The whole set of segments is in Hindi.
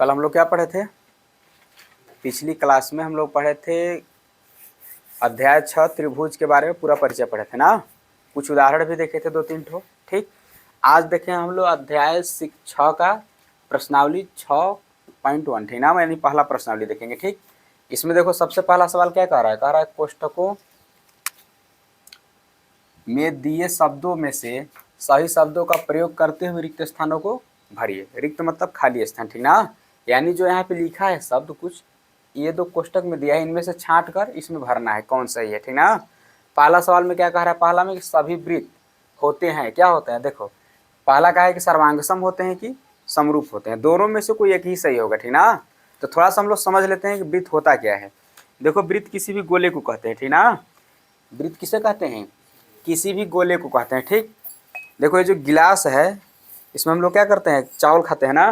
कल हम लोग क्या पढ़े थे? पिछली क्लास में हम लोग पढ़े थे अध्याय 6 त्रिभुज के बारे में पूरा परिचय पढ़े थे ना। कुछ उदाहरण भी देखे थे 2-3 ठो। ठीक, आज देखें हम लोग अध्याय 6 का प्रश्नावली 6.1, ठीक ना, यानी पहला प्रश्नावली देखेंगे। ठीक, इसमें देखो सबसे पहला सवाल क्या कह रहा है कोष्ठकों में दिए शब्दों में से सही शब्दों का प्रयोग करते हुए रिक्त स्थानों को भरिए। रिक्त मतलब खाली स्थान, ठीक ना, यानी जो यहाँ पे लिखा है शब्द कुछ ये 2 कोष्टक में दिया है, इनमें से छांट कर इसमें भरना है कौन सही है, ठीक ना। पहला सवाल में क्या कह रहा है? पहला में कि सभी वृत्त होते हैं, क्या होते हैं? देखो पहला का है कि सर्वांगसम होते हैं कि समरूप होते हैं, दोनों में से कोई एक ही सही होगा, ठीक ना। तो थोड़ा सा हम लोग समझ लेते हैं कि वृत्त होता क्या है। देखो वृत्त किसी भी गोले को कहते हैं, ठीक ना। वृत्त किसे कहते हैं? किसी भी गोले को कहते हैं। ठीक, देखो ये जो गिलास है इसमें हम लोग क्या करते हैं? चावल खाते हैं ना,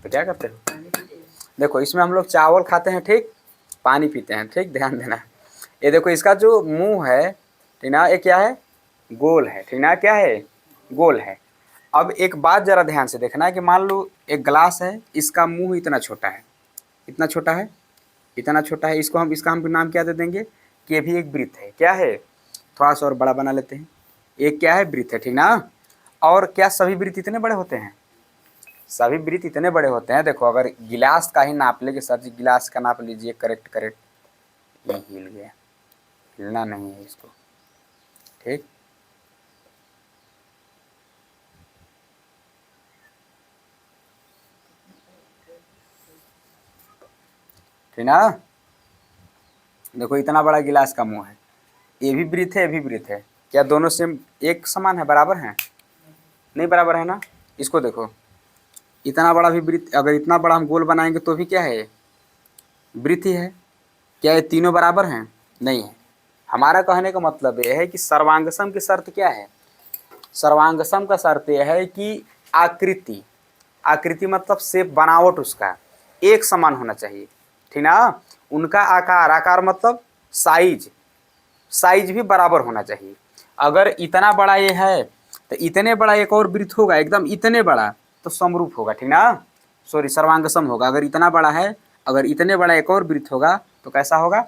तो क्या करते हैं? देखो इसमें हम लोग चावल खाते हैं, ठीक, पानी पीते हैं, ठीक, ध्यान देना। ये देखो इसका जो मुंह है, ठीक ना, ये क्या है? गोल है, ठीक ना, क्या है? गोल है। अब एक बात जरा ध्यान से देखना कि मान लो एक गिलास है, इसका मुंह इतना छोटा है, इतना छोटा है, इतना छोटा है, इसका हम नाम क्या दे देंगे कि ये भी एक वृत्त है। क्या है? थोड़ा सा और बड़ा बना लेते हैं, एक क्या है? वृत्त है, ठीक ना। और क्या सभी वृत्त इतने बड़े होते हैं? सभी वृत्त इतने बड़े होते हैं। देखो अगर गिलास का ही नाप ले कि सर जी गिलास का नाप लीजिए, करेक्ट, ये हिल गया, हिलना नहीं है इसको, ठीक। ठीक ना, देखो इतना बड़ा गिलास का मुंह है, ये भी वृत्त है, ये भी वृत्त है। क्या दोनों सेम एक समान है, बराबर हैं? नहीं बराबर है ना। इसको देखो इतना बड़ा भी वृत्त, अगर इतना बड़ा हम गोल बनाएंगे तो भी क्या है? वृत्त ही है। क्या ये तीनों बराबर हैं? नहीं है। हमारा कहने का मतलब यह है कि सर्वांगसम की शर्त क्या है? सर्वांगसम का शर्त यह है कि आकृति, आकृति मतलब शेप, बनावट उसका एक समान होना चाहिए, ठीक ना। उनका आकार, आकार मतलब साइज, साइज भी बराबर होना चाहिए। अगर इतना बड़ा ये है तो इतने बड़ा एक और वृत्त होगा एकदम इतने बड़ा, तो समरूप होगा, ठीक ना, सॉरी सर्वांगसम होगा। अगर इतना बड़ा है, अगर इतने बड़ा एक और वृत्त होगा तो कैसा होगा?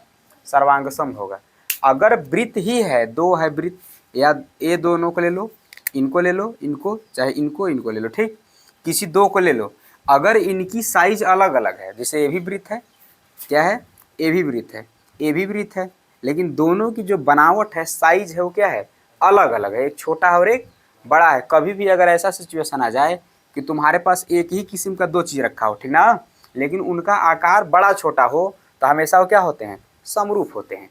सर्वांगसम होगा। अगर वृत्त ही है, दो है वृत्त, या ये दोनों को ले लो, इनको ले लो, इनको, चाहे इनको ले लो, ठीक, किसी दो को ले लो, अगर इनकी साइज अलग अलग है, जैसे ये भी वृत्त है, क्या है? ये भी वृत्त है, ये भी वृत्त है, लेकिन दोनों की जो बनावट है, साइज है, वो क्या है? अलग अलग है, एक छोटा है और एक बड़ा है। कभी भी अगर ऐसा सिचुएशन आ जाए कि तुम्हारे पास एक ही किस्म का 2 चीज़ रखा हो, ठीक ना, लेकिन उनका आकार बड़ा छोटा हो, तो हमेशा वो क्या होते हैं? समरूप होते हैं।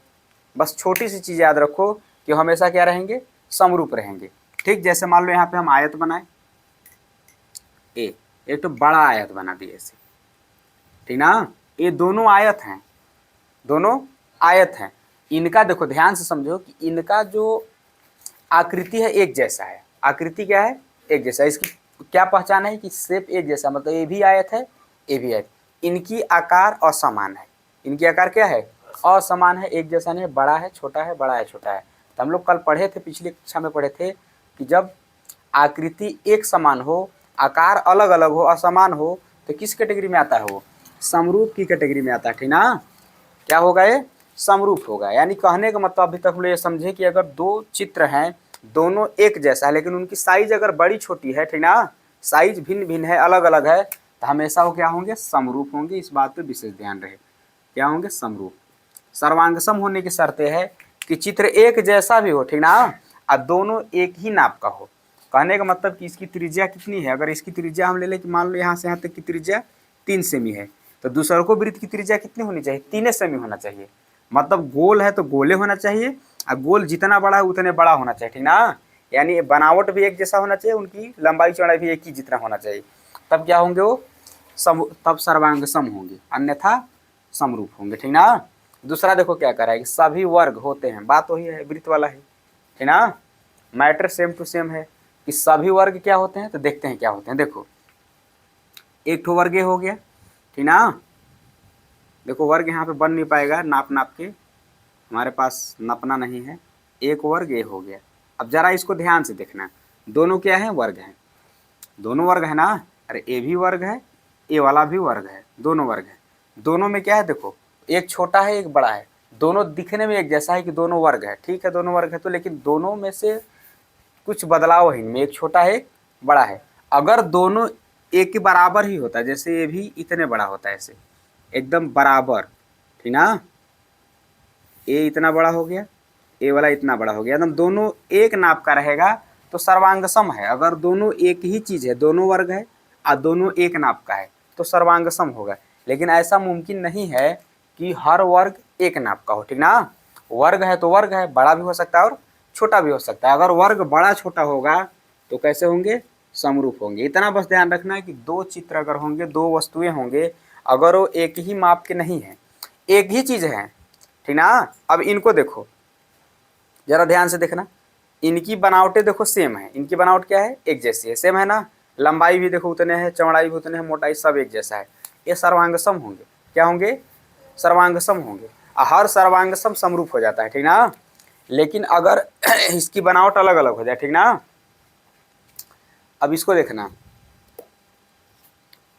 बस छोटी सी चीज़ याद रखो कि हमेशा क्या रहेंगे? समरूप रहेंगे। ठीक, जैसे मान लो यहाँ पे हम आयत बनाए, एक तो बड़ा आयत बना दिए ऐसे, ठीक ना, ये दोनों आयत हैं, दोनों आयत हैं। इनका देखो ध्यान से समझो कि इनका जो आकृति है एक जैसा है। आकृति क्या है? एक जैसा। इसकी क्या पहचान है कि शेप एक जैसा, मतलब ये भी आयत है, ये भी आयत। इनकी आकार असमान है, इनकी आकार क्या है? असमान है, एक जैसा नहीं, बड़ा है छोटा है, बड़ा है छोटा है। तो हम लोग कल पढ़े थे, पिछली कक्षा में पढ़े थे कि जब आकृति एक समान हो, आकार अलग अलग हो, असमान हो, तो किस कैटेगरी में आता है? वो समरूप की कैटेगरी में आता है, ठीक ना। क्या होगा? ये समरूप होगा। यानी कहने का मतलब अभी तक हम लोग ये समझे कि अगर 2 चित्र हैं, दोनों एक जैसा है, लेकिन उनकी साइज अगर बड़ी छोटी है, ठीक ना, साइज भिन्न भिन्न है, अलग अलग है, तो हमेशा वो क्या होंगे? समरूप होंगे। इस बात पे विशेष ध्यान रहे, क्या होंगे? समरूप। सर्वांगसम होने की शर्त है कि चित्र एक जैसा भी हो, ठीक ना, और दोनों एक ही नाप का हो। कहने का मतलब कि इसकी त्रिज्या कितनी है? अगर इसकी त्रिज्या हम ले लें कि मान लो यहाँ से यहाँ तक की त्रिज्या 3 सेमी है, तो दूसरों को वृत्त की त्रिज्या कितनी होनी चाहिए? 3 सेमी होना चाहिए। मतलब गोल है तो गोले होना चाहिए, और गोल जितना बड़ा है उतने बड़ा होना चाहिए, ठीक ना। यानी बनावट भी एक जैसा होना चाहिए, उनकी लंबाई चौड़ाई भी एक ही जितना होना चाहिए, तब क्या होंगे वो? तब सर्वांग सम होंगे, अन्यथा समरूप होंगे, ठीक ना। दूसरा देखो क्या कह रहा है कि सभी वर्ग होते हैं, बात वही है, वृत्त वाला है, ठीक ना, मैटर सेम टू सेम है कि सभी वर्ग क्या होते हैं। तो देखते हैं क्या होते हैं। देखो एक ठो वर्ग हो गया, ठीक ना। देखो वर्ग यहाँ पे बन नहीं पाएगा, नाप नाप के हमारे पास नापना नहीं है। एक वर्ग ये हो गया। अब जरा इसको ध्यान से देखना, दोनों क्या है? वर्ग हैं, दोनों वर्ग है ना। अरे ये भी वर्ग है, ये वाला भी वर्ग है, दोनों वर्ग है। दोनों में क्या है देखो, एक छोटा है एक बड़ा है, दोनों दिखने में एक जैसा है कि दोनों वर्ग है, ठीक है दोनों वर्ग है तो, लेकिन दोनों में से कुछ बदलाव है इनमें, एक छोटा है एक बड़ा है। अगर दोनों एक के बराबर ही होता है, जैसे ये भी इतने बड़ा होता है ऐसे एकदम बराबर, ठीक ना, ये इतना बड़ा हो गया, ये वाला इतना बड़ा हो गया, एकदम दोनों एक नाप का रहेगा तो सर्वांग सम है। अगर दोनों एक ही चीज़ है, दोनों वर्ग है और दोनों एक नाप का है तो सर्वांग सम होगा। लेकिन ऐसा मुमकिन नहीं है कि हर वर्ग एक नाप का हो, ठीक ना। वर्ग है तो वर्ग है, बड़ा भी हो सकता है और छोटा भी हो सकता है। अगर वर्ग बड़ा छोटा होगा तो कैसे होंगे, समरूप होंगे। इतना बस ध्यान रखना है कि दो चित्र अगर होंगे, दो वस्तुएं होंगे, अगर वो एक ही माप के नहीं है, एक ही चीज़ है, ठीक ना। अब इनको देखो जरा ध्यान से देखना, इनकी बनावटें देखो सेम है, इनकी बनावट क्या है, एक जैसी है, सेम है ना। लंबाई भी देखो उतने है, चौड़ाई भी उतने है, मोटाई सब एक जैसा है। ये सर्वांग सम होंगे, क्या होंगे, सर्वांग सम होंगे। हर सर्वांग सम समरूप हो जाता है, ठीक ना। लेकिन अगर इसकी बनावट अलग अलग हो जाए, ठीक ना। अब इसको देखना,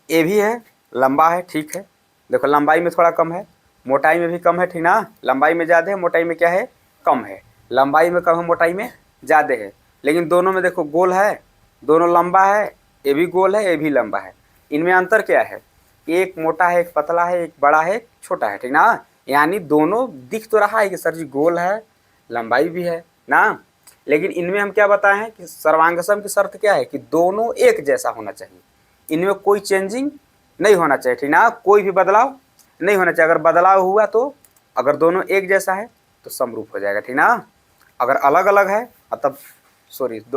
ये भी है, लंबा है, ठीक है, देखो लंबाई में थोड़ा कम है, मोटाई में भी कम है, ठीक ना। लंबाई में ज़्यादा है, मोटाई में क्या है, कम है। लंबाई में कम है, मोटाई में ज़्यादा है, लेकिन दोनों में देखो गोल है, दोनों लंबा है, ये भी गोल है ये भी लंबा है। इनमें अंतर क्या है, एक मोटा है एक पतला है, एक बड़ा है एक छोटा है, ठीक ना। यानी दोनों दिख तो रहा है कि सर जी गोल है लंबाई भी है ना, लेकिन इनमें हम क्या बताए हैं कि सर्वांगसम की शर्त क्या है कि दोनों एक जैसा होना चाहिए, इनमें कोई चेंजिंग नहीं होना चाहिए, ठीक ना, कोई भी बदलाव नहीं होना चाहिए। अगर बदलाव हुआ तो, अगर दोनों एक जैसा है तो समरूप हो जाएगा, ठीक ना। अगर अलग अलग है मतलब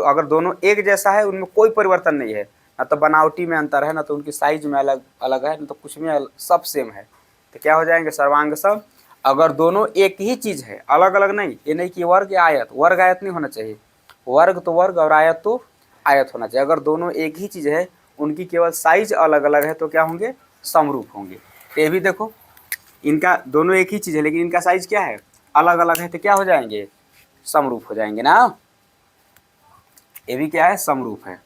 अगर दोनों एक जैसा है, उनमें कोई परिवर्तन नहीं है, ना तो बनावटी में अंतर है, ना तो उनकी साइज में अलग अलग है, ना तो कुछ में सब सेम है, तो क्या हो जाएंगे, सर्वांग सम। अगर दोनों एक ही चीज़ है, अलग अलग नहीं, ये नहीं कि वर्ग या आयत, वर्ग आयत नहीं होना चाहिए, वर्ग तो वर्ग और आयत तो आयत होना चाहिए। अगर दोनों एक ही चीज़ है, उनकी केवल साइज अलग अलग है तो क्या होंगे, समरूप होंगे। ये भी देखो, इनका दोनों एक ही चीज़ है लेकिन इनका साइज क्या है, अलग अलग है, तो क्या हो जाएंगे, समरूप हो जाएंगे ना। ये भी क्या है, समरूप है।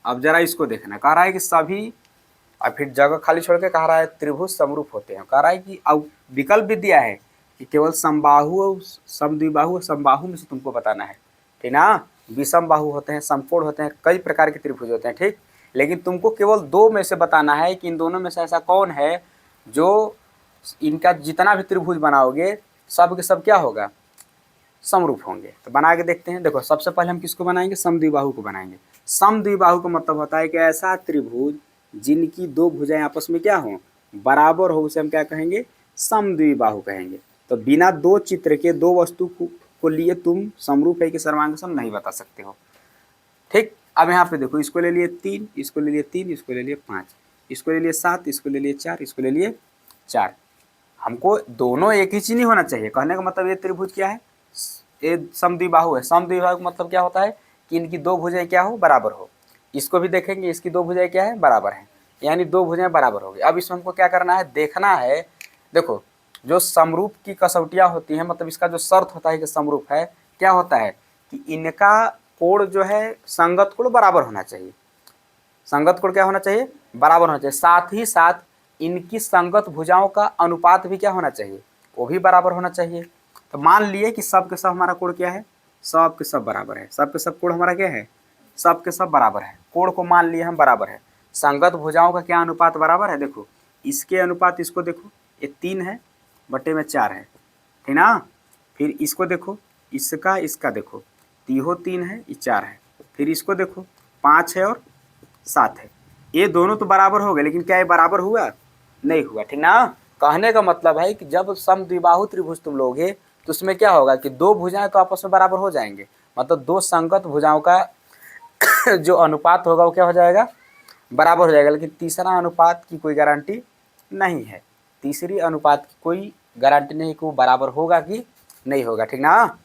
अब जरा इसको देखना, कह रहा है कि सभी, और फिर जगह खाली छोड़ के कह रहा है त्रिभुज समरूप होते हैं। कह रहा है कि अब विकल्प भी दिया है कि केवल समबाहु और समद्विबाहु और समबाहु में से तुमको बताना है, ठीक ना। विषम बाहु होते हैं, समकोण होते हैं, कई प्रकार के त्रिभुज होते हैं, ठीक। लेकिन तुमको केवल दो में से बताना है कि इन दोनों में से ऐसा कौन है जो इनका जितना भी त्रिभुज बनाओगे सब के सब क्या होगा, समरूप होंगे। तो बना के देखते हैं। देखो सबसे पहले हम किसको बनाएंगे, समद्विबाहु को बनाएंगे। समद्विबाहु का मतलब होता है कि ऐसा त्रिभुज जिनकी दो भुजाएं आपस में क्या हो, बराबर हो, उसे हम क्या कहेंगे, समद्विबाहु कहेंगे। तो बिना दो चित्र के दो वस्तु को लिए तुम समरूप है कि सर्वांग सम नहीं बता सकते हो, ठीक। अब यहाँ पे देखो, इसको ले लिए 3, इसको ले लिए 3, इसको ले लिए 5, इसको ले लिए 7, इसको ले लिए 4, इसको ले लिए 4। हमको दोनों एक ही चीज नहीं होना चाहिए। कहने का मतलब ये त्रिभुज क्या है, ये समद्विबाहु है। समद्विबाहु का मतलब क्या होता है कि इनकी दो भुजाएं क्या हो, बराबर हो। इसको भी देखेंगे, इसकी दो भुजाएं क्या है, बराबर है, यानी दो भुजाएं बराबर हो गई। अब इसमें हमको क्या करना है, देखना है। देखो जो समरूप की कसौटियाँ होती हैं, मतलब इसका जो शर्त होता है कि समरूप है, क्या होता है कि इनका कोण जो है संगत कोण बराबर होना चाहिए। संगत कोण क्या होना चाहिए, बराबर होना चाहिए। साथ ही साथ इनकी संगत भुजाओं का अनुपात भी क्या होना चाहिए, वो भी बराबर होना चाहिए। तो मान लिए कि सब के सब हमारा कोण क्या है, सब के सब बराबर है, सब के सब कोण हमारा क्या है, सब के सब बराबर है। कोण को मान लिए हम बराबर है। संगत भुजाओं का क्या अनुपात बराबर है, देखो इसके अनुपात, इसको देखो ये 3 है बटे में 4 है, ठीक ना। फिर इसको देखो, इसका इसका देखो, तीहो 3 है, ये 4 है। फिर इसको देखो 5 है और 7 है। ये दोनों तो बराबर हो गए, लेकिन क्या ये बराबर हुआ, नहीं हुआ, ठीक ना। कहने का मतलब है कि जब समद्विबाहु त्रिभुज तुम लोगे तो उसमें क्या होगा कि दो भुजाएं तो आपस में बराबर हो जाएंगे, मतलब दो संगत भुजाओं का जो अनुपात होगा वो क्या हो जाएगा, बराबर हो जाएगा। लेकिन तीसरा अनुपात की कोई गारंटी नहीं है, तीसरी अनुपात की कोई गारंटी नहीं कि वो बराबर होगा कि नहीं होगा, ठीक ना।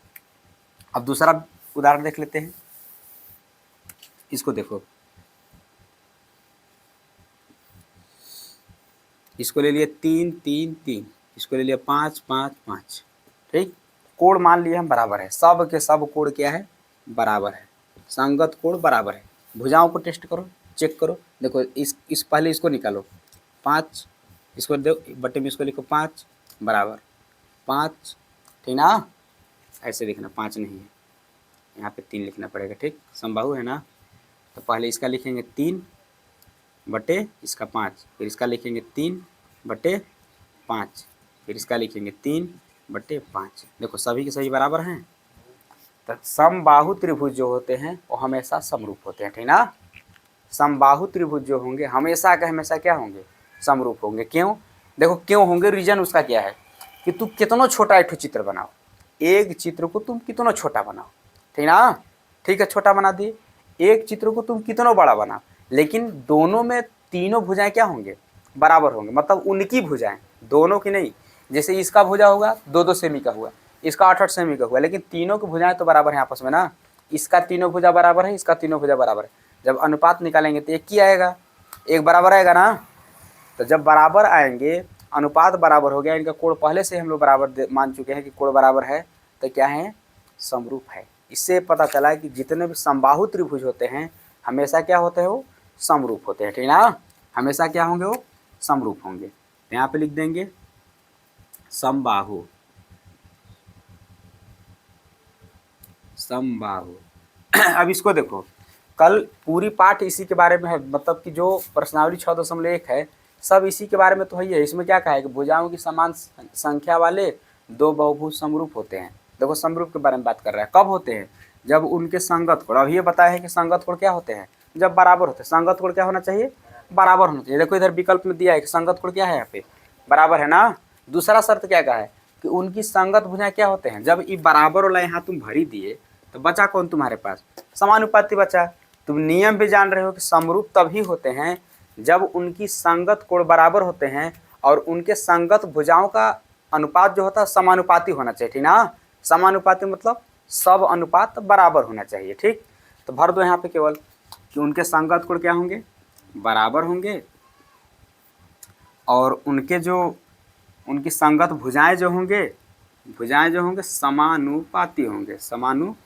अब दूसरा उदाहरण देख लेते हैं। इसको देखो, इसको ले लिए 3 3 3, इसको ले लिया 5 5 5, ठीक। कोण मान लिए हम बराबर है, सब के सब कोण क्या है, बराबर है, संगत कोण बराबर है। भुजाओं को टेस्ट करो, चेक करो। देखो इस पहले इसको निकालो, 5 इसको दो बटे में, इसको लिखो 5 बराबर 5, ठीक ना। ऐसे लिखना, 5 नहीं है, यहाँ पे 3 लिखना पड़ेगा, ठीक। समबाहु है ना, तो पहले इसका लिखेंगे 3 बटे इसका 5, फिर इसका लिखेंगे 3 बटे 5, फिर इसका लिखेंगे 3 बटे 5। देखो सभी के सभी बराबर हैं। तो समबाहु त्रिभुज जो होते हैं वो हमेशा समरूप होते हैं, ठीक ना। समबाहु त्रिभुज जो होंगे हमेशा का हमेशा क्या होंगे, समरूप होंगे। क्यों, देखो क्यों होंगे, रीजन उसका क्या है कि तुम कितना छोटा एक चित्र बनाओ, एक चित्र को तुम कितना छोटा बनाओ, ठीक ना, ठीक है, छोटा बना दिए। एक चित्र को तुम कितना बड़ा बनाओ, लेकिन दोनों में तीनों भुजाएं क्या होंगे, बराबर होंगे, मतलब उनकी भुजाएं, दोनों की नहीं। जैसे इसका भुजा होगा 2-2 सेमी का हुआ, इसका 8-8 सेमी का हुआ, लेकिन तीनों की भुजाएं तो बराबर है आपस में ना। इसका तीनों भुजा बराबर है, इसका तीनों भुजा बराबर है। जब अनुपात निकालेंगे तो एक ही आएगा, एक बराबर आएगा ना। तो जब बराबर आएंगे, अनुपात बराबर हो गया, इनका कोण पहले से हम लोग बराबर मान चुके हैं कि कोण बराबर है, तो क्या है, समरूप है। इससे पता चला कि जितने भी समबाहु त्रिभुज होते हैं हमेशा क्या होते हैं, वो समरूप होते हैं, ठीक ना। हमेशा क्या होंगे, वो समरूप होंगे। तो यहाँ पे लिख देंगे समबाहु, समबाहु। अब इसको देखो, कल पूरी पाठ इसी के बारे में है, मतलब कि जो प्रश्नावली 6.1 है सब इसी के बारे में तो है। इसमें क्या कहा है कि भुजाओं की समान संख्या वाले दो बहुभुज समरूप होते हैं। देखो समरूप के बारे में बात कर रहा है, कब होते हैं, जब उनके संगत कोण, अब ये बताया है कि संगत कोण क्या होते हैं, जब बराबर होते हैं। संगत कोण क्या होना चाहिए, बराबर होना चाहिए। देखो इधर विकल्प में दिया है कि संगत कोण क्या है, यहाँ पे बराबर है ना। दूसरा शर्त क्या कहा है कि उनकी संगत भुजाएं क्या होते हैं, जब ये बराबर वाला यहाँ तुम भरी दिए तो बचा कौन तुम्हारे पास, समानुपाती बचा। तुम नियम भी जान रहे हो कि समरूप तभी होते हैं जब उनकी संगत कोण बराबर होते हैं और उनके संगत भुजाओं का अनुपात जो होता है समानुपाती होना चाहिए, ठीक ना। समानुपाती मतलब सब अनुपात बराबर होना चाहिए, ठीक। तो भर दो यहाँ पे केवल कि उनके संगत कोण क्या होंगे, बराबर होंगे, और उनके जो उनकी संगत भुजाएं जो होंगे समानुपाती होंगे, समानुपाती।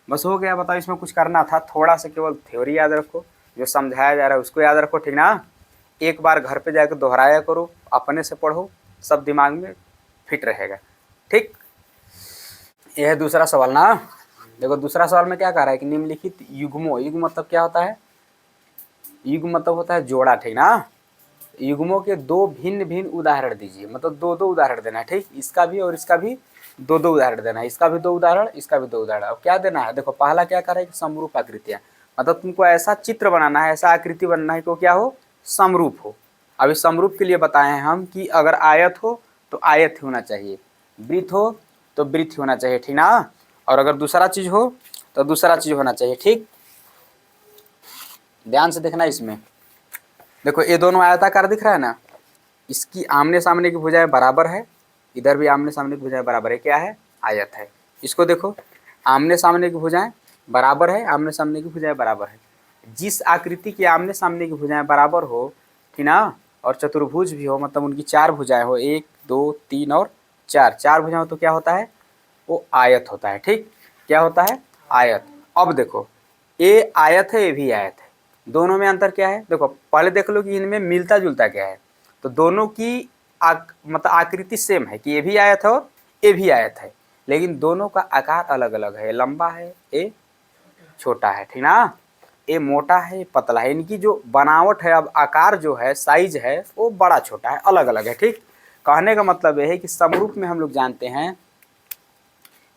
बस हो गया। बताओ इसमें कुछ करना था, थोड़ा सा केवल थ्योरी याद रखो, जो समझाया जा रहा है उसको याद रखो, ठीक ना। एक बार घर पे जाकर दोहराया करो, अपने से पढ़ो, सब दिमाग में फिट रहेगा, ठीक। यह है दूसरा सवाल ना। देखो दूसरा सवाल में क्या कह रहा है कि निम्नलिखित युग्मों, युग्म मतलब क्या होता है, युग्म मतलब होता है जोड़ा, ठीक ना। युग्मों के दो भिन्न भिन्न उदाहरण दीजिए, मतलब 2-2 उदाहरण देना है, ठीक। इसका भी और इसका भी 2-2 उदाहरण देना है, इसका भी 2 उदाहरण, इसका भी 2 उदाहरण। अब क्या देना है, देखो पहला क्या कर रहा है कि समरूप आकृतियां, मतलब तुमको ऐसा चित्र बनाना है, ऐसा आकृति बनना है कि क्या हो, समरूप हो। अब इस समरूप के लिए बताए हैं हम कि अगर आयत हो तो आयत ही होना चाहिए, वृत्त हो तो वृत्त ही होना चाहिए, ठीक ना। और अगर दूसरा चीज हो तो दूसरा चीज होना चाहिए, ठीक। ध्यान से देखना इसमें, देखो ये दोनों आयताकार दिख रहा है ना, इसकी आमने सामने की भुजाएं बराबर है, इधर भी आमने सामने की भुजाएं बराबर है, क्या है, आयत है। इसको देखो, आमने सामने की भुजाएं बराबर है, आमने सामने की भुजाएं बराबर है। जिस आकृति की आमने सामने की भुजाएं बराबर हो, ठीक ना, और चतुर्भुज भी हो, मतलब उनकी 4 भुजाएं हो, 1 2 3 और 4 भुजाएं हो, तो क्या होता है, वो आयत होता है, ठीक। क्या होता है, आयत। अब देखो ये आयत है, ये भी आयत है, दोनों में अंतर क्या है, देखो पहले देख लो कि इनमें मिलता जुलता क्या है। तो दोनों की मतलब आकृति सेम है कि ये भी आयत है और ये भी आयत है, लेकिन दोनों का आकार अलग अलग है, लंबा है, ये छोटा है, ठीक ना। ये मोटा है, ये पतला है, इनकी जो बनावट है, अब आकार जो है, साइज है, वो बड़ा छोटा है, अलग अलग है, ठीक। कहने का मतलब यह है कि समरूप में हम लोग जानते हैं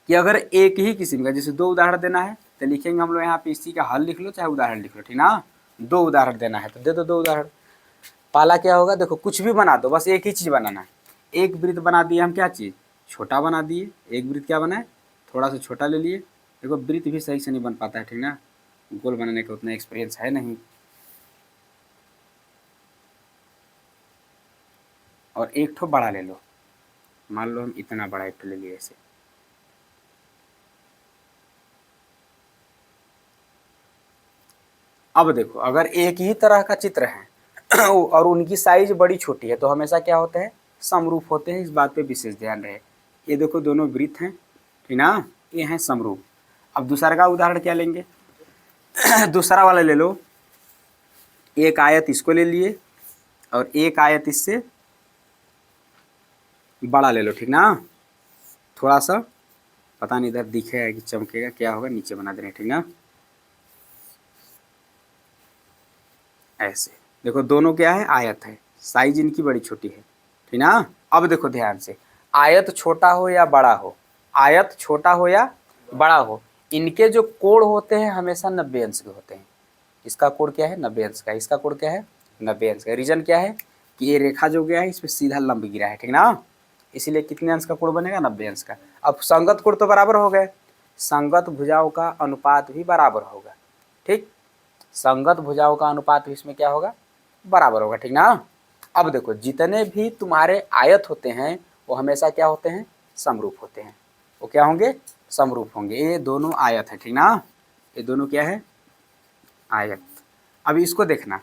कि अगर एक ही किस्म का, जैसे 2 उदाहरण देना है तो लिखेंगे हम लोग यहाँ पे, इसी का हल लिख लो चाहे उदाहरण लिख लो, ठीक ना। 2 उदाहरण देना है तो दे दो 2 उदाहरण। पहला क्या होगा, देखो कुछ भी बना दो, बस एक ही चीज़ बनाना है। एक वृत्त बना दिए हम, क्या चीज़, छोटा बना दिए। एक वृत्त क्या बनाए, थोड़ा सा छोटा ले लिए। देखो वृत्त भी सही से नहीं बन पाता है, ठीक ना, गोल बनाने का उतना एक्सपीरियंस है नहीं। और एक ठो बड़ा ले लो, मान लो हम इतना बड़ा एक ठो ले लिए ऐसे। अब देखो अगर एक ही तरह का चित्र है और उनकी साइज बड़ी छोटी है तो हमेशा क्या होते हैं, समरूप होते हैं। इस बात पे विशेष ध्यान रहे। ये देखो दोनों वृत्त हैं, ठीक ना, ये हैं समरूप। अब दूसरा का उदाहरण क्या लेंगे, दूसरा वाला ले लो, एक आयत इसको ले लिए और एक आयत इससे बड़ा ले लो, ठीक ना। थोड़ा सा पता नहीं इधर दिखेगा कि चमकेगा, क्या होगा, नीचे बना देना, ठीक ना। ऐसे देखो, दोनों क्या है, आयत है, साइज इनकी बड़ी छोटी है, ठीक ना। अब देखो ध्यान से, आयत छोटा हो या बड़ा हो, आयत छोटा हो या बड़ा हो, इनके जो कोण होते हैं हमेशा 90 अंश के होते हैं। इसका कोण क्या है, 90 अंश का, इसका कोण क्या है, 90 अंश का। रीजन क्या है कि ये रेखा जो गया है इस पर सीधा लंब गिरा है, ठीक ना, इसीलिए कितने अंश का कोण बनेगा, 90 अंश का। अब संगत कोण तो बराबर हो गए, संगत भुजाओं का अनुपात भी बराबर होगा, ठीक, संगत भुजाओं का अनुपात भी इसमें क्या होगा, बराबर होगा, ठीक ना। अब देखो, जितने भी तुम्हारे आयत होते हैं वो हमेशा क्या होते हैं, समरूप होते हैं, वो क्या होंगे, समरूप होंगे। ये दोनों आयत है, ठीक ना, ये दोनों क्या है, आयत। अब इसको देखना,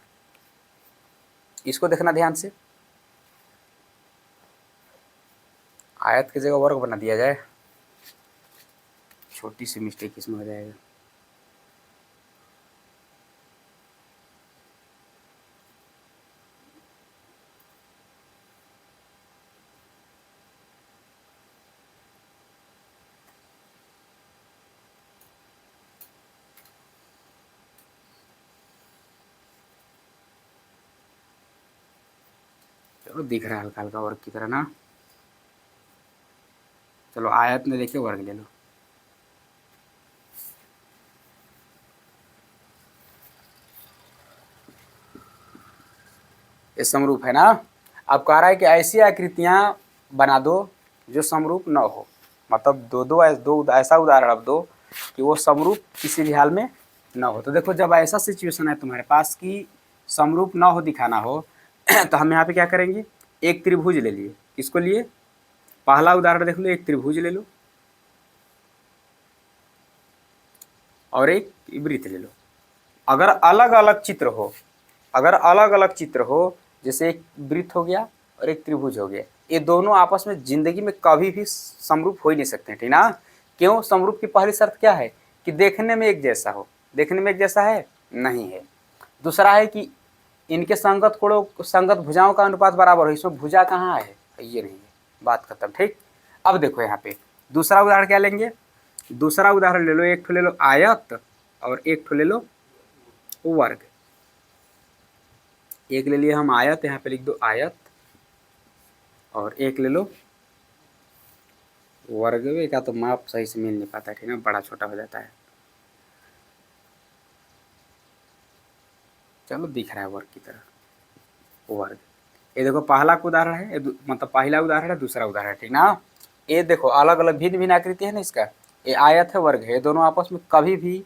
इसको देखना ध्यान से, आयत की जगह वर्ग बना दिया जाए, छोटी सी मिस्टेक इसमें हो जाएगा। चलो दिख रहा है हल्का हल्का वर्ग की तरह ना। चलो आयत में देखिए वर्ग ले लो, ये समरूप है ना। अब कह रहा है कि ऐसी आकृतियां बना दो जो समरूप न हो, मतलब दो ऐसा उदाहरण अब दो कि वो समरूप किसी भी हाल में न हो। तो देखो, जब ऐसा सिचुएशन है तुम्हारे पास कि समरूप न हो, दिखाना हो तो हम यहाँ पे क्या करेंगे, एक त्रिभुज ले लिए, किसको लिए, पहला उदाहरण देख लो, एक त्रिभुज ले लो और एक वृत्त ले लो। अगर अलग अलग चित्र हो, अगर अलग अलग चित्र हो, जैसे एक वृत्त हो गया और एक त्रिभुज हो गया, ये दोनों आपस में जिंदगी में कभी भी समरूप हो ही नहीं सकते, ठीक ना। क्यों, समरूप की पहली शर्त क्या है कि देखने में एक जैसा हो, देखने में एक जैसा है नहीं है। दूसरा है कि इनके संगत कोणों, संगत भुजाओं का अनुपात बराबर हो, इसमें भुजा कहाँ है, ये नहीं है, बात खत्म, ठीक। अब देखो यहाँ पे दूसरा उदाहरण क्या लेंगे, दूसरा उदाहरण ले लो, एक ठो ले लो आयत और एक ठो ले लो वर्ग। एक ले लिए हम आयत, यहाँ पे लिख दो आयत, और एक ले लो वर्ग। का तो माप सही से मिल नहीं पाता, ठीक है, बड़ा छोटा हो जाता है। चलो दिख रहा है वर्ग की तरह, वर्ग। ये देखो पहला का उदाहरण है, मतलब पहला उदाहरण है, दूसरा उदाहरण है, ठीक ना। ये देखो अलग अलग भिन्न भिन्न आकृति है ना इसका, ये आयत है, वर्ग है, ये दोनों आपस में कभी भी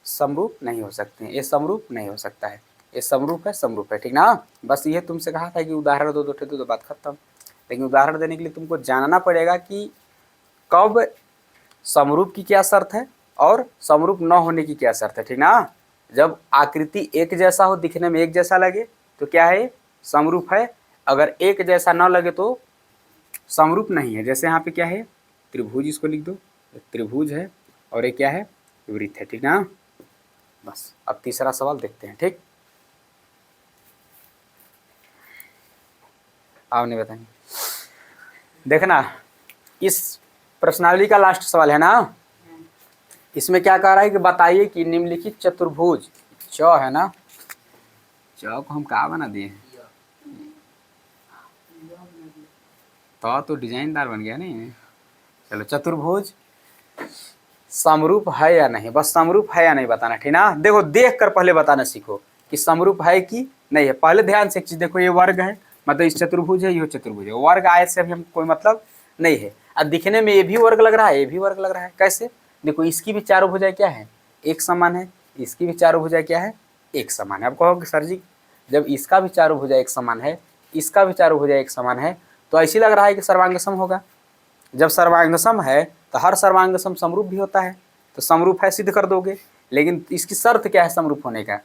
समरूप नहीं हो सकते हैं, ये समरूप नहीं हो सकता है, ये समरूप है, समरूप है, ठीक ना। बस ये तुमसे कहा था कि उदाहरण दो, तो बात खत्म। लेकिन उदाहरण देने के लिए तुमको जानना पड़ेगा कि कब समरूप की क्या शर्त है और समरूप न होने की क्या शर्त है, ठीक ना। जब आकृति एक जैसा हो, दिखने में एक जैसा लगे तो क्या है, समरूप है। अगर एक जैसा न लगे तो समरूप नहीं है। जैसे यहाँ पे क्या है, त्रिभुज, इसको लिख दो, त्रिभुज है और ये क्या है, वृत्त है, ठीक ना। बस अब तीसरा सवाल देखते हैं, ठीक। आपने बताइए, देखना इस प्रश्नावली का लास्ट सवाल है ना। इसमें क्या कह रहा है कि बताइए कि निम्नलिखित चतुर्भुज, च है ना, च को हम कहाँ बना दिए, तो डिजाइनदार बन गया नहीं। चलो, चतुर्भुज समरूप है या नहीं, बस समरूप है या नहीं बताना, ठीक ना। देखो देख कर पहले बताना सीखो कि समरूप है कि नहीं है। पहले ध्यान से एक चीज देखो, ये वर्ग है, मतलब इस चतुर्भुज है, ये चतुर्भुज है, वर्ग आयत से अभी हम कोई मतलब नहीं है। अब दिखने में ये भी वर्ग लग रहा है, ये भी वर्ग लग रहा है, कैसे, देखो इसकी भी चारों भुजाएं क्या है, एक समान है, इसकी भी चारों भुजाएं क्या है, एक समान है। अब कहोगे सर जी, जब इसका भी चारों भुजा एक समान है, इसका भी चारों भुजा एक समान है, तो ऐसी लग रहा है कि सर्वांगसम होगा। जब सर्वांगसम है तो हर सर्वांगसम समरूप भी होता है, तो समरूप है सिद्ध कर दोगे। लेकिन इसकी शर्त क्या है समरूप होने का,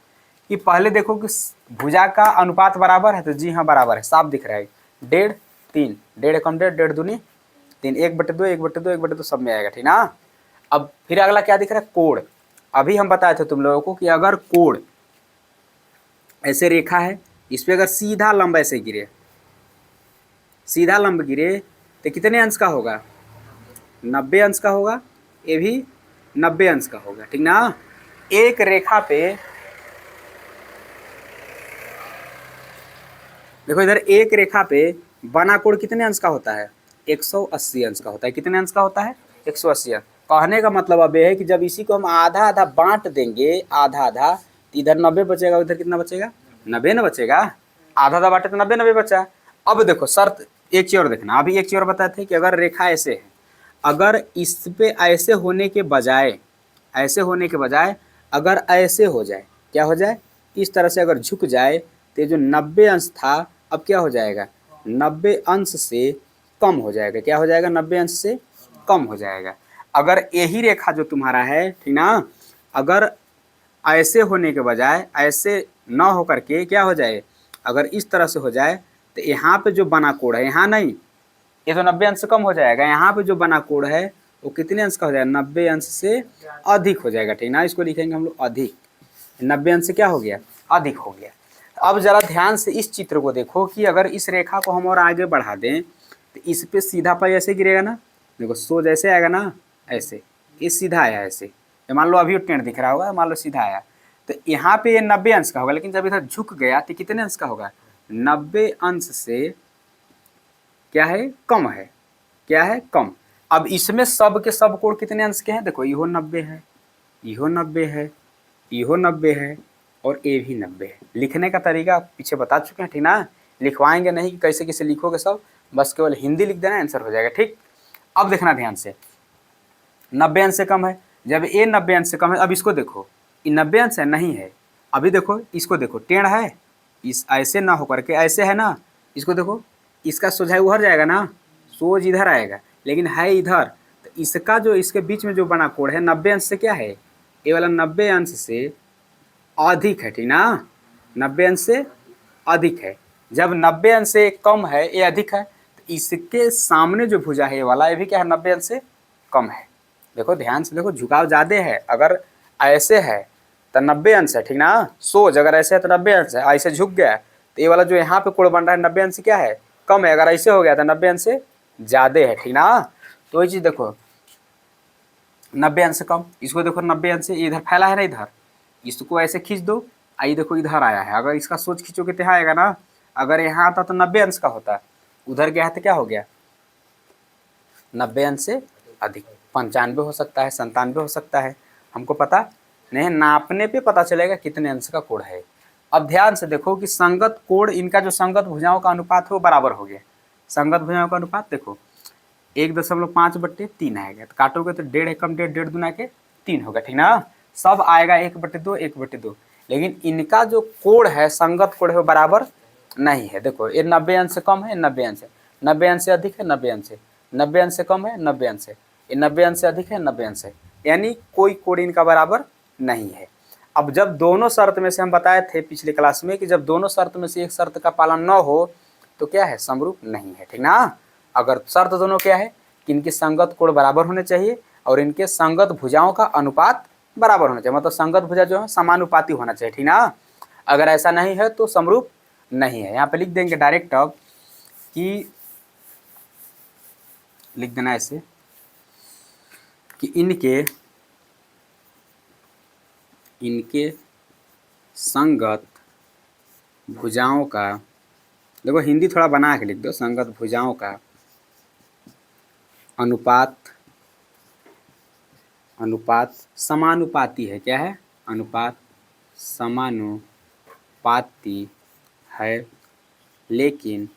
कि पहले देखो कि भुजा का अनुपात बराबर है, तो जी हाँ बराबर है, साफ दिख रहा है, 1.5 3, 1.5 एकम 1.5, 1.5 दूनी 3, 1/2 1/2 1/2 सब में आएगा, ठीक ना। अब फिर अगला क्या दिख रहा है, कोण, अभी हम बताए थे तुम लोगों को कि अगर कोण ऐसे रेखा है, इस पे अगर सीधा लंब ऐसे गिरे, सीधा लंब गिरे तो कितने अंश का होगा? 90 अंश का होगा। ये भी 90 अंश का होगा, ठीक ना। एक रेखा पे देखो, इधर एक रेखा पे बना कोण कितने अंश का होता है? 180 अंश का होता है। कितने अंश का होता है? 180 अंश। कहने का मतलब अब यह है कि जब इसी को हम आधा आधा बांट देंगे, आधा आधा, तो इधर 90 बचेगा, उधर कितना बचेगा? 90 ना बचेगा। आधा आधा बांटे तो 90 90 बचा। अब देखो शर्त एक चीज और देखना, अभी एक चीज और बताए थे कि अगर रेखा ऐसे है, अगर इस पे ऐसे होने के बजाय, ऐसे होने के बजाय अगर ऐसे हो जाए, क्या हो जाए? इस तरह से अगर झुक जाए तो जो 90 अंश था अब क्या हो जाएगा? 90 अंश से कम हो जाएगा। क्या हो जाएगा? 90 अंश से कम हो जाएगा। अगर यही रेखा जो तुम्हारा है, ठीक ना, अगर ऐसे होने के बजाय ऐसे न होकर के क्या हो जाए, अगर इस तरह से हो जाए, तो यहाँ पे जो बना कोण है, यहाँ नहीं, ये तो 90 अंश से कम हो जाएगा। यहाँ पे जो बना कोण है वो कितने अंश का हो जाएगा? 90 अंश से अधिक हो जाएगा, ठीक ना। इसको लिखेंगे हम लोग अधिक। 90 अंश से क्या हो गया? अधिक हो गया। अब जरा ध्यान से इस चित्र को देखो कि अगर इस रेखा को हम और आगे बढ़ा दें तो इस पे सीधा पाई ऐसे गिरेगा ना, देखो सोज ऐसे आएगा ना, ऐसे, ये सीधा आया ऐसे, मान लो अभी टेढ़ दिख रहा होगा, मान लो सीधा आया, तो यहाँ पे ये 90 अंश का होगा। लेकिन जब इधर झुक गया तो कितने अंश का होगा? 90 अंश से क्या है? कम है। क्या है? कम। अब इसमें सब के सब कोण कितने अंश के हैं? देखो इहो 90 है, इहो 90 है, इहो 90 है और ये भी 90 है। लिखने का तरीका पीछे बता चुके हैं, ठीक ना। लिखवाएंगे नहीं कि कैसे कैसे लिखोगे सब, बस केवल हिंदी लिख देना, आंसर हो जाएगा, ठीक। अब देखना ध्यान से, 90 अंश से कम है। जब ये 90 अंश से कम है, अब इसको देखो, ये 90 अंश है नहीं है। अभी देखो इसको, देखो टेढ़ है, इस ऐसे ना होकर के ऐसे है ना, इसको देखो, इसका सोझाई उधर जाएगा ना, सोज इधर आएगा, लेकिन है इधर। तो इसका जो इसके बीच में जो बना कोण है 90 अंश से क्या है? ये वाला 90 अंश से अधिक है, ठीक ना। 90 अंश से अधिक है। जब 90 अंश से कम है, ये अधिक है, तो इसके सामने जो भुजा है ये वाला, ये भी क्या है? 90 अंश से कम है। देखो ध्यान से देखो, झुकाव ज़्यादा है। अगर ऐसे है तो 90 अंश है, ठीक ना। सोज अगर ऐसे है तो 90 अंश है, ऐसे झुक गया तो ये वाला जो यहाँ पे कोण बन रहा है 90 अंश से क्या है? कम है। अगर ऐसे हो गया तो 90 अंश से ज़्यादा है, ठीक ना। तो ये चीज़ देखो, 90 अंश से कम, इसको देखो 90 अंश से इधर फैला है ना, इधर इसको ऐसे खींच दो, आई देखो इधर आया है। अगर इसका सोच खींचोगे तो यहाँ आएगा ना। अगर यहाँ आता तो 90 अंश का होता, उधर गया है तो क्या हो गया? 90 अंश से अधिक। 95 हो सकता है, 97 हो सकता है, हमको पता नहीं। नापने पे पता चलेगा कितने अंश का कोण है। अब ध्यान से देखो कि संगत कोण, इनका जो संगत भुजाओं का अनुपात है वो बराबर हो गया। संगत भुजाओं का अनुपात देखो 1.5/3 आएगा, तो काटोगे तो 1.5 एकम 1.5, 1.5 दूना के 3 होगा, ठीक ना। सब आएगा 1/2, 1/2। लेकिन इनका जो कोण है, संगत कोण है, वो बराबर नहीं है। देखो ये 90 अंश से कम है, 90 अंश है, 90 अंश से अधिक है, 90 अंश है, 90 अंश से कम है, 90 अंश है, ये 90 अंश से अधिक है, 90 अंश है, यानी कोई कोण इनका बराबर नहीं है। अब जब दोनों शर्त में से, हम बताए थे पिछले क्लास में कि जब दोनों शर्त में से एक शर्त का पालन न हो तो क्या है? समरूप नहीं है, ठीक ना। अगर शर्त दोनों क्या है कि इनके संगत कोण बराबर होने चाहिए और इनके संगत भुजाओं का अनुपात बराबर होना चाहिए, मतलब संगत भुजा जो है समानुपाती होना चाहिए, ठीक ना। अगर ऐसा नहीं है तो समरूप नहीं है। यहाँ पे लिख देंगे डायरेक्ट अब कि, लिख देना ऐसे कि इनके संगत भुजाओं का, देखो हिंदी थोड़ा बना के लिख दो, संगत भुजाओं का अनुपात समानुपाती है। क्या है? अनुपात समानुपाती है, लेकिन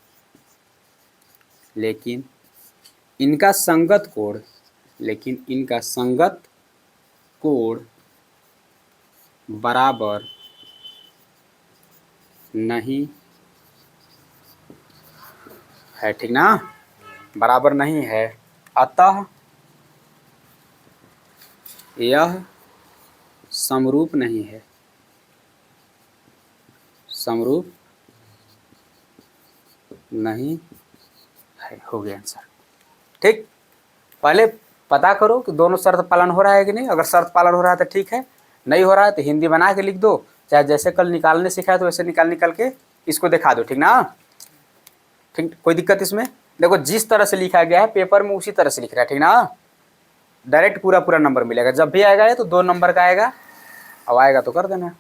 इनका संगत कोण बराबर नहीं है, ठीक ना, बराबर नहीं है। अतः यह समरूप नहीं है, समरूप नहीं है। हो गया आंसर, ठीक। पहले पता करो कि दोनों शर्त पालन हो रहा है कि नहीं। अगर शर्त पालन हो रहा है तो ठीक है, नहीं हो रहा है तो हिंदी बना के लिख दो, चाहे जैसे कल निकालने सिखाया तो वैसे निकाल के इसको दिखा दो, ठीक ना। ठीक, कोई दिक्कत इसमें? देखो जिस तरह से लिखा गया है पेपर में उसी तरह से लिख रहा है, ठीक ना। डायरेक्ट पूरा पूरा नंबर मिलेगा, जब भी आएगा ये तो 2 नंबर का आएगा, अब आएगा तो कर देना।